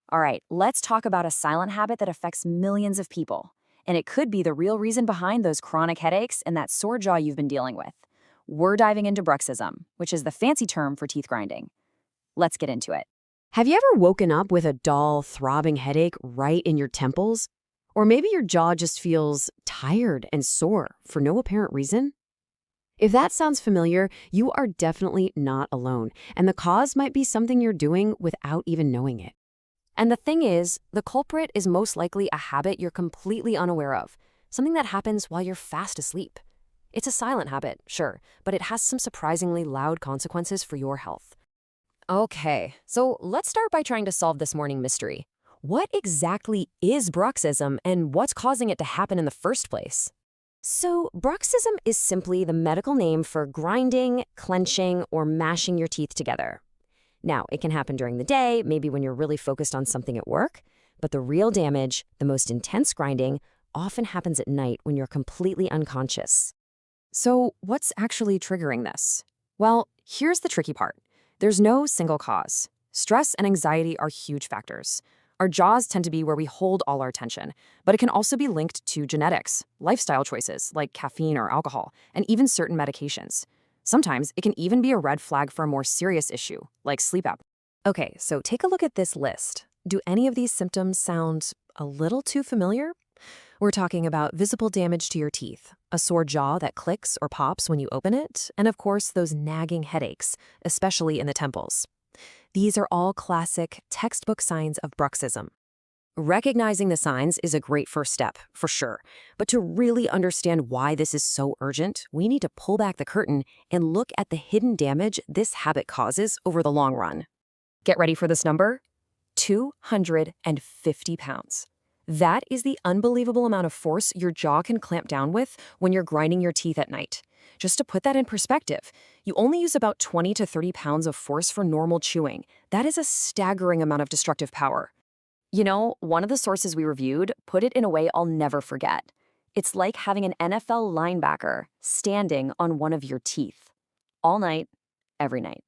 All right, let's talk about a silent habit that affects millions of people. And it could be the real reason behind those chronic headaches and that sore jaw you've been dealing with. We're diving into Bruxism, which is the fancy term for teeth grinding. Let's get into it. Have you ever woken up with a dull, throbbing headache right in your temples? Or maybe your jaw just feels tired and sore for no apparent reason? If that sounds familiar, you are definitely not alone, and the cause might be something you're doing without even knowing it. And the thing is, the culprit is most likely a habit you're completely unaware of, something that happens while you're fast asleep. It's a silent habit, sure, but it has some surprisingly loud consequences for your health. Okay, so let's start by trying to solve this morning mystery. What exactly is bruxism and what's causing it to happen in the first place? So, bruxism is simply the medical name for grinding, clenching, or mashing your teeth together. Now, it can happen during the day, maybe when you're really focused on something at work, but the real damage, the most intense grinding, often happens at night when you're completely unconscious. So, what's actually triggering this? Well, here's the tricky part. There's no single cause. Stress and anxiety are huge factors. Our jaws tend to be where we hold all our tension, but it can also be linked to genetics, lifestyle choices like caffeine or alcohol, and even certain medications. Sometimes it can even be a red flag for a more serious issue, like sleep apnea. Okay, so take a look at this list. Do any of these symptoms sound a little too familiar? We're talking about visible damage to your teeth, a sore jaw that clicks or pops when you open it, and of course those nagging headaches, especially in the temples. These are all classic, textbook signs of bruxism. Recognizing the signs is a great first step, for sure. But to really understand why this is so urgent, we need to pull back the curtain and look at the hidden damage this habit causes over the long run. Get ready for this number: 250 pounds. That is the unbelievable amount of force your jaw can clamp down with when you're grinding your teeth at night. Just to put that in perspective, you only use about 20 to 30 pounds of force for normal chewing. That is a staggering amount of destructive power. You know, one of the sources we reviewed put it in a way I'll never forget. It's like having an NFL linebacker standing on one of your teeth. All night, every night.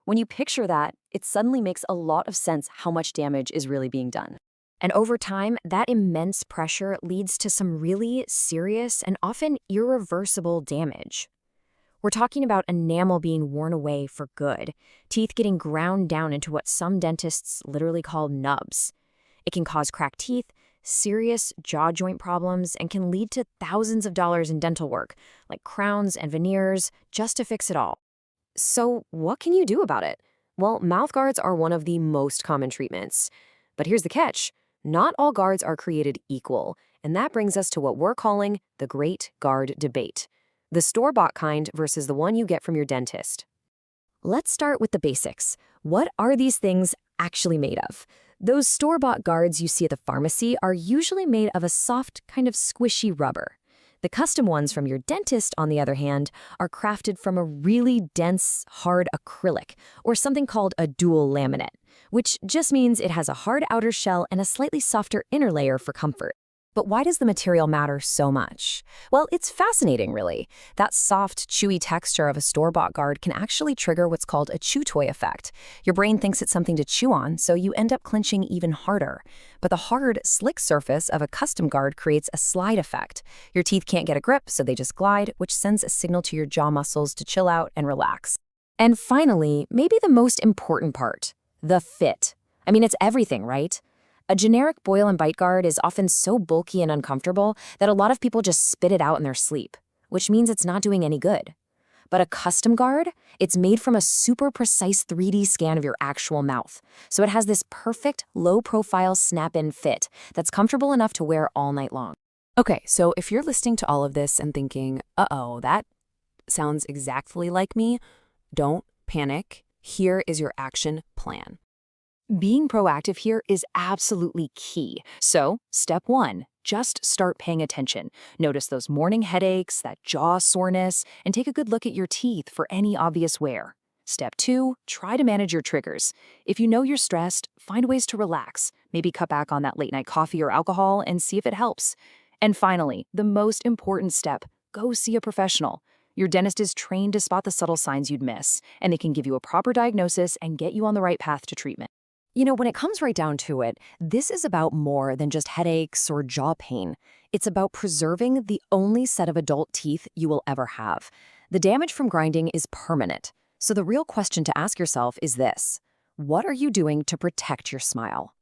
When you picture that, it suddenly makes a lot of sense how much damage is really being done. And over time, that immense pressure leads to some really serious and often irreversible damage. We're talking about enamel being worn away for good, teeth getting ground down into what some dentists literally call nubs. It can cause cracked teeth, serious jaw joint problems, and can lead to thousands of dollars in dental work, like crowns and veneers, just to fix it all. So what can you do about it? Well, mouth guards are one of the most common treatments. But here's the catch. Not all guards are created equal, and that brings us to what we're calling the great guard debate. The store-bought kind versus the one you get from your dentist. Let's start with the basics. What are these things actually made of? Those store-bought guards you see at the pharmacy are usually made of a soft, kind of squishy rubber. The custom ones from your dentist, on the other hand, are crafted from a really dense, hard acrylic, or something called a dual laminate, which just means it has a hard outer shell and a slightly softer inner layer for comfort. But why does the material matter so much? Well, it's fascinating, really. That soft, chewy texture of a store-bought guard can actually trigger what's called a chew toy effect. Your brain thinks it's something to chew on, so you end up clenching even harder. But the hard, slick surface of a custom guard creates a slide effect. Your teeth can't get a grip, so they just glide, which sends a signal to your jaw muscles to chill out and relax. And finally, maybe the most important part, the fit. I mean, it's everything, right? A generic boil and bite guard is often so bulky and uncomfortable that a lot of people just spit it out in their sleep, which means it's not doing any good. But a custom guard, it's made from a super precise 3D scan of your actual mouth. So it has this perfect, low-profile snap-in fit that's comfortable enough to wear all night long. Okay, so if you're listening to all of this and thinking, uh-oh, that sounds exactly like me, don't panic. Here is your action plan. Being proactive here is absolutely key. So, step 1, just start paying attention. Notice those morning headaches, that jaw soreness, and take a good look at your teeth for any obvious wear. Step 2, try to manage your triggers. If you know you're stressed, find ways to relax. Maybe cut back on that late-night coffee or alcohol and see if it helps. And finally, the most important step, go see a professional. Your dentist is trained to spot the subtle signs you'd miss, and they can give you a proper diagnosis and get you on the right path to treatment. When it comes right down to it, this is about more than just headaches or jaw pain. It's about preserving the only set of adult teeth you will ever have. The damage from grinding is permanent. So the real question to ask yourself is this: what are you doing to protect your smile?